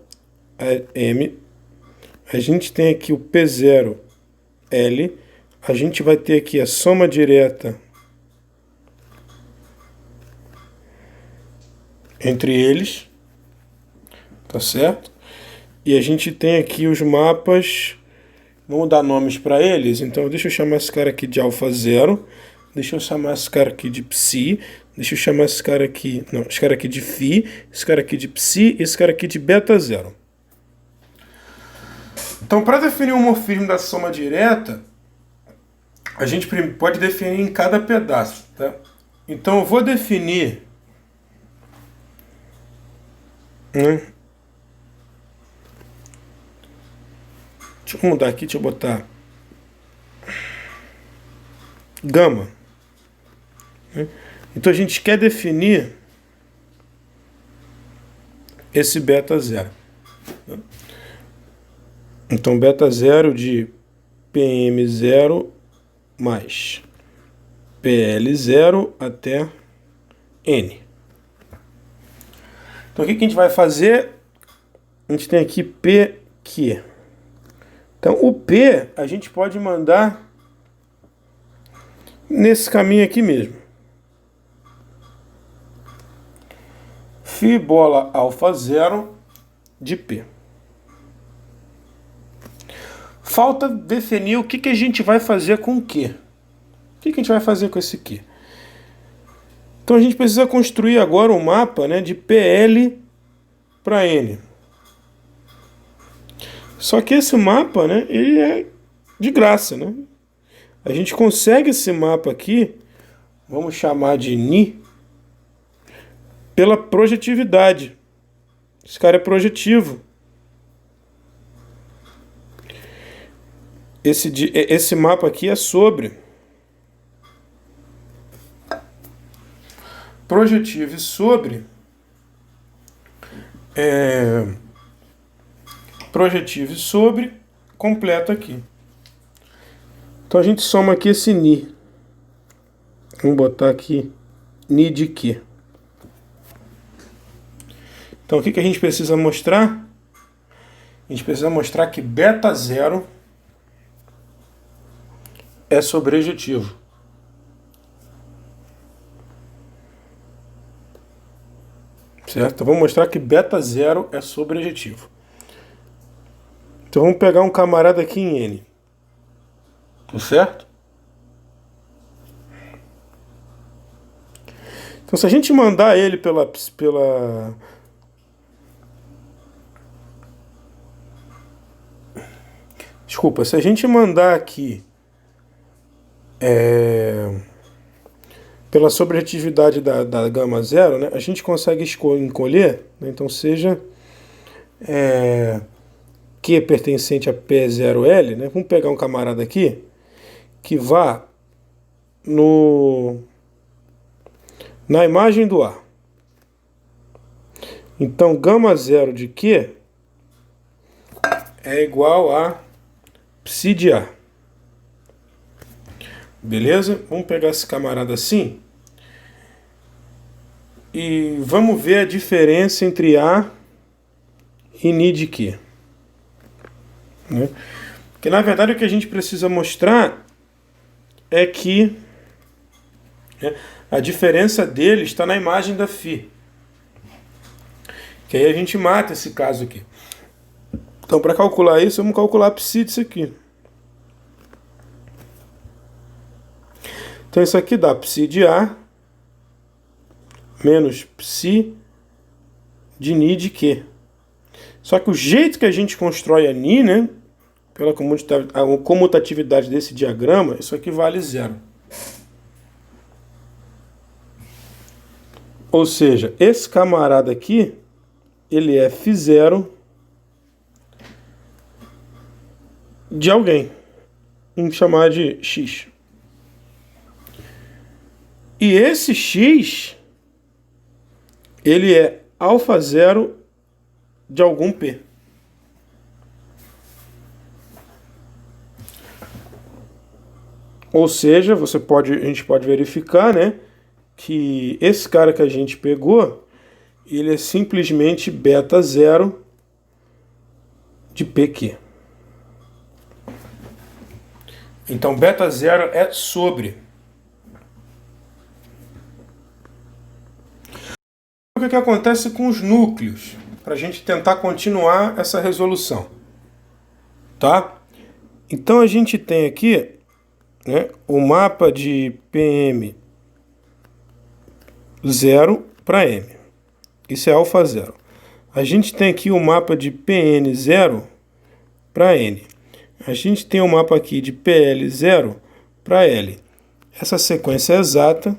M. A gente tem aqui o P0, L. A gente vai ter aqui a soma direta entre eles. Tá certo? E a gente tem aqui os mapas. Vamos dar nomes para eles. Então deixa eu chamar esse cara aqui de alfa 0. Deixa eu chamar esse cara aqui de psi. Deixa eu chamar esse cara aqui... Não, esse cara aqui de φ. Esse cara aqui de psi. E esse cara aqui de beta 0. Então, para definir o morfismo da soma direta, a gente pode definir em cada pedaço. Tá? Então, eu vou definir... Deixa eu mudar aqui, deixa eu botar... Gama. Então a gente quer definir esse beta 0. Então beta 0 de PM0 mais PL0 até N. Então o que a gente vai fazer? A gente tem aqui PQ. Então o P a gente pode mandar nesse caminho aqui mesmo. Φ bola alfa 0 de P. Falta definir o que a gente vai fazer com o Q. O que a gente vai fazer com esse Q? Então a gente precisa construir agora um mapa, né, de PL para N. Só que esse mapa, né, ele é de graça, né? A gente consegue esse mapa aqui, vamos chamar de Ni, pela projetividade. Esse cara é projetivo. Esse mapa aqui é sobre. Projetivo e sobre. Projetivo e sobre, completo aqui. Então a gente soma aqui esse Ni. Vamos botar aqui Ni de Q. Então o que a gente precisa mostrar? A gente precisa mostrar que beta 0 é sobrejetivo. Certo? Então vamos mostrar que beta 0 é sobrejetivo. Então vamos pegar um camarada aqui em N. Tá certo? Então, se a gente mandar ele Desculpa, se a gente mandar aqui pela sobrejetividade da gama zero, né, a gente consegue encolher, né, então seja Q pertencente a P0L, né, vamos pegar um camarada aqui que vá na imagem do A. Então, gama zero de Q é igual a psi de A. Beleza? Vamos pegar esse camarada assim e vamos ver a diferença entre A e Ni de Q. Né? Porque, na verdade, o que a gente precisa mostrar é que a diferença dele está na imagem da φ. Que aí a gente mata esse caso aqui. Então, para calcular isso, vamos calcular a psi disso aqui. Então, isso aqui dá psi de A menos psi de Ni de Q. Só que o jeito que a gente constrói a Ni, né, pela comutatividade desse diagrama, isso aqui vale zero. Ou seja, esse camarada aqui, ele é φ0 de alguém. Vamos chamar de x. E esse x, ele é α0 de algum P. Ou seja, a gente pode verificar, né, que esse cara que a gente pegou, ele é simplesmente beta 0 de PQ. Então, beta 0 é sobre. O que acontece com os núcleos? Para a gente tentar continuar essa resolução. Tá? Então, a gente tem aqui, né, o mapa de PM 0 para M. Isso é alfa 0. A gente tem aqui o mapa de PN 0 para N. A gente tem o mapa aqui de PL 0 para L. Essa sequência é exata.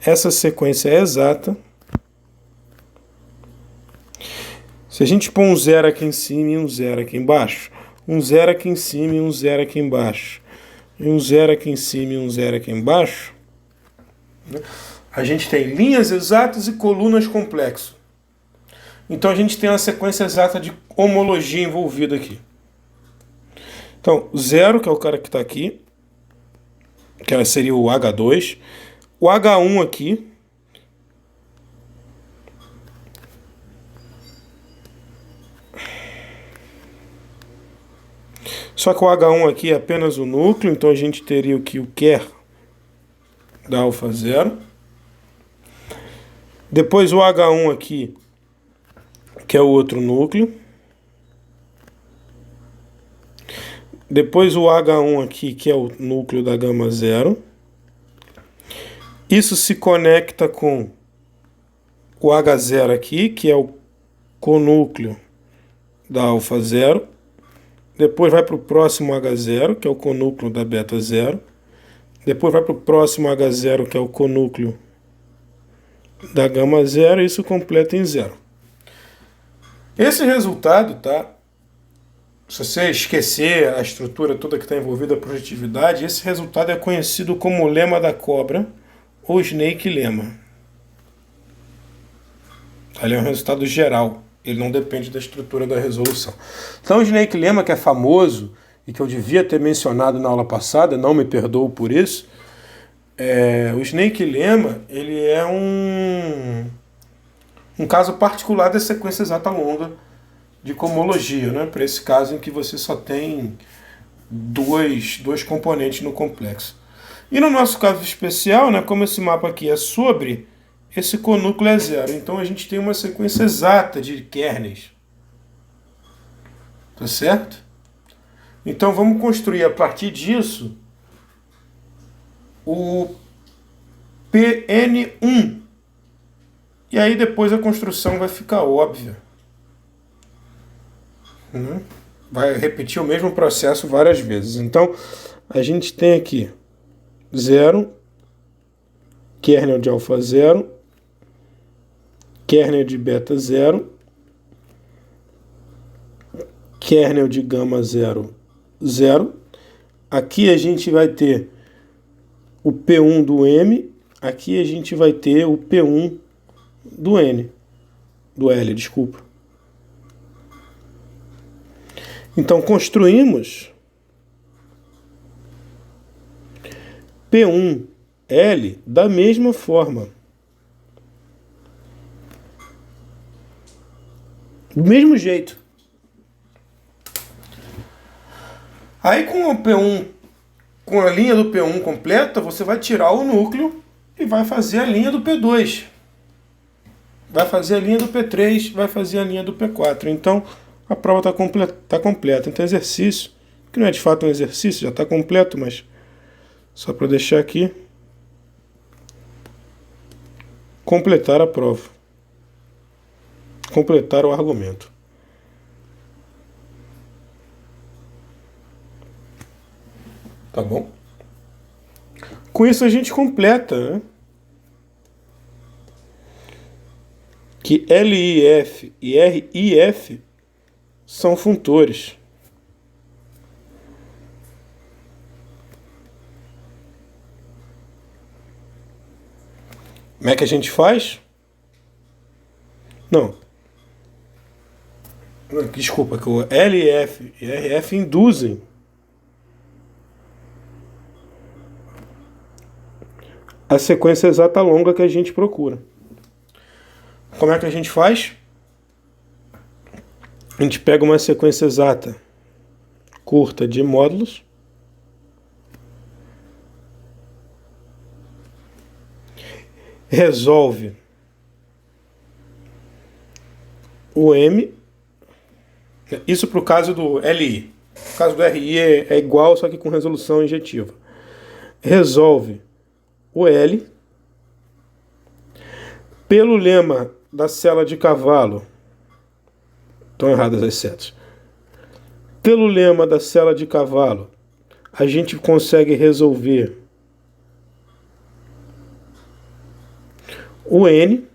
Essa sequência é exata. Se a gente pôr um 0 aqui em cima e um 0 aqui embaixo, um 0 aqui em cima e um 0 aqui embaixo, e um 0 aqui em cima e um 0 aqui embaixo, né, a gente tem linhas exatas e colunas complexas. Então a gente tem uma sequência exata de homologia envolvida aqui. Então, 0, que é o cara que está aqui, que seria o H2, o H1 aqui, só que o H1 aqui é apenas o núcleo, então a gente teria aqui o quer da alfa 0. Depois o H1 aqui, que é o outro núcleo. Depois o H1 aqui, que é o núcleo da gama 0. Isso se conecta com o H0 aqui, que é o conúcleo da alfa 0. Depois vai para o próximo H0, que é o conúcleo da beta 0. Depois vai para o próximo H0, que é o conúcleo da gama 0, e isso completa em 0. Esse resultado, tá? Se você esquecer a estrutura toda que está envolvida a projetividade, esse resultado é conhecido como lema da cobra ou snake lema. Ele é um resultado geral, ele não depende da estrutura da resolução. Então o snake lema, que é famoso e que eu devia ter mencionado na aula passada, não me perdoo por isso, o snake lema, ele é um caso particular da sequência exata longa de cohomologia, né? Para esse caso em que você só tem dois componentes no complexo. E no nosso caso especial, né, como esse mapa aqui é sobre, esse conúcleo é 0. Então a gente tem uma sequência exata de kernes. Tá certo? Então vamos construir a partir disso Pn1. E aí depois a construção vai ficar óbvia. Vai repetir o mesmo processo várias vezes. Então, a gente tem aqui 0, kernel de alfa 0, kernel de beta 0, kernel de gama 0, 0. Aqui a gente vai ter o P1 do M, aqui a gente vai ter o P1 do N, do L, desculpa. Então construímos P1L da mesma forma. Do mesmo jeito. Aí com o P1, com a linha do P1 completa, você vai tirar o núcleo e vai fazer a linha do P2. Vai fazer a linha do P3, vai fazer a linha do P4. Então a prova está completa. Então exercício, que não é de fato um exercício, já está completo, mas só para deixar aqui, completar a prova. Completar o argumento. Tá bom? Com isso a gente completa, né? Que LIF e RIF são funtores. Como é que a gente faz? Não. Desculpa, que o LIF e RF induzem a sequência exata longa que a gente procura. Como é que a gente faz? A gente pega uma sequência exata curta de módulos, resolve o M, isso para o caso do LI. O caso do RI é igual, só que com resolução injetiva. Resolve o L pelo lema da sela de cavalo. Estão erradas as setas. Pelo lema da sela de cavalo, a gente consegue resolver o N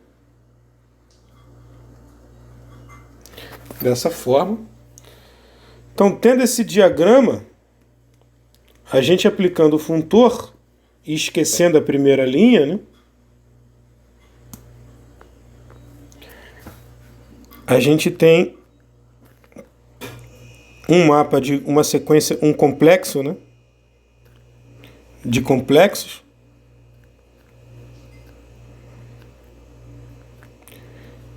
dessa forma. Então, tendo esse diagrama, a gente aplicando o funtor e esquecendo a primeira linha, né? A gente tem um mapa de uma sequência, um complexo, né? De complexos.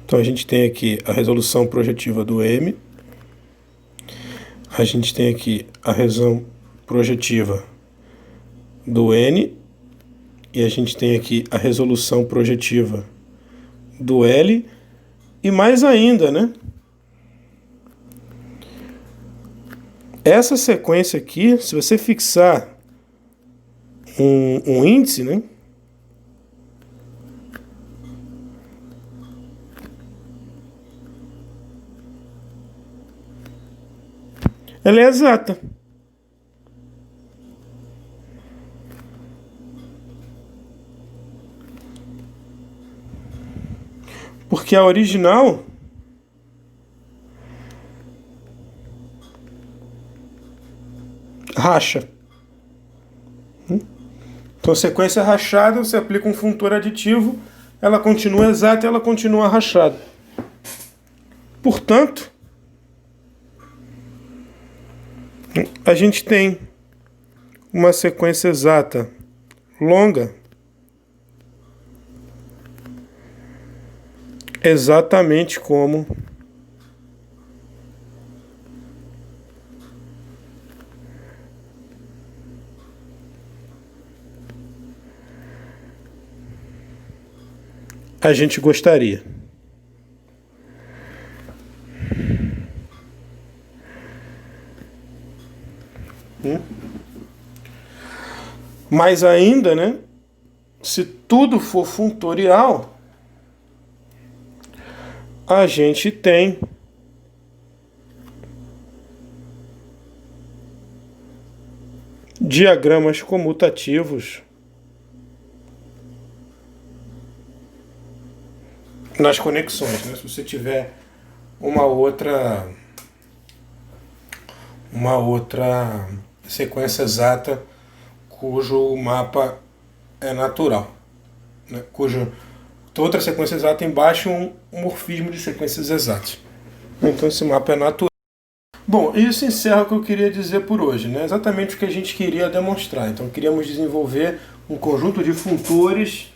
Então a gente tem aqui a resolução projetiva do M. A gente tem aqui a resolução projetiva do N. E a gente tem aqui a resolução projetiva do L. E mais ainda, né? Essa sequência aqui, se você fixar um índice, né? Ela é exata. Porque a original racha. Então, sequência rachada, você aplica um funtor aditivo, ela continua exata e ela continua rachada. Portanto, a gente tem uma sequência exata longa exatamente como a gente gostaria. Mais ainda, né? se tudo for funtorial, a gente tem diagramas comutativos nas conexões, né? Se você tiver uma outra sequência exata cujo mapa é natural, né? Cuja outra sequência exata embaixo é um morfismo de sequências exatas. Então esse mapa é natural. Bom, isso encerra o que eu queria dizer por hoje, né? Exatamente o que a gente queria demonstrar. Então queríamos desenvolver um conjunto de funtores,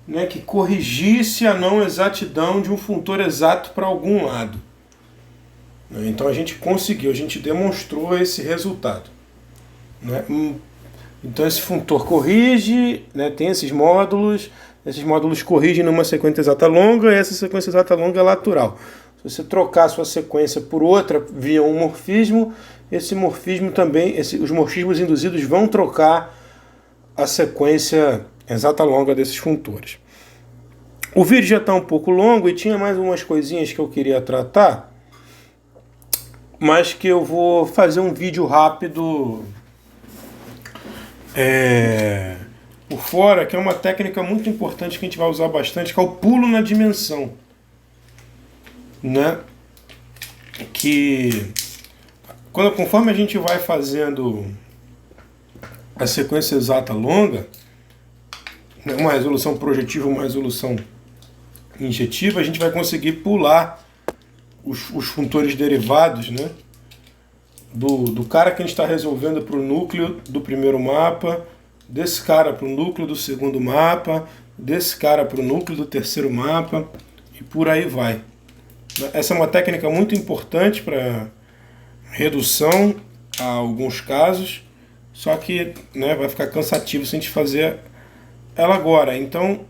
né, que corrigisse a não exatidão de um funtor exato para algum lado. Então a gente conseguiu, a gente demonstrou esse resultado, né? Então esse funtor corrige, né, tem esses módulos corrigem numa sequência exata longa, e essa sequência exata longa é lateral. Se você trocar a sua sequência por outra via um morfismo, esse morfismo também, os morfismos induzidos vão trocar a sequência exata longa desses funtores. O vídeo já está um pouco longo e tinha mais umas coisinhas que eu queria tratar, mas que eu vou fazer um vídeo rápido por fora, que é uma técnica muito importante que a gente vai usar bastante, que é o pulo na dimensão, né? Que conforme a gente vai fazendo a sequência exata longa, né, uma resolução projetiva, uma resolução injetiva, a gente vai conseguir pular os funtores derivados, né, do cara que a gente está resolvendo para o núcleo do primeiro mapa, desse cara para o núcleo do segundo mapa, desse cara para o núcleo do terceiro mapa, e por aí vai. Essa é uma técnica muito importante para redução a alguns casos, só que, né, vai ficar cansativo se a gente fazer ela agora. Então,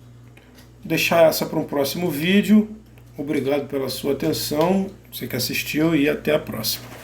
deixar essa para um próximo vídeo. Obrigado pela sua atenção, você que assistiu, e até a próxima.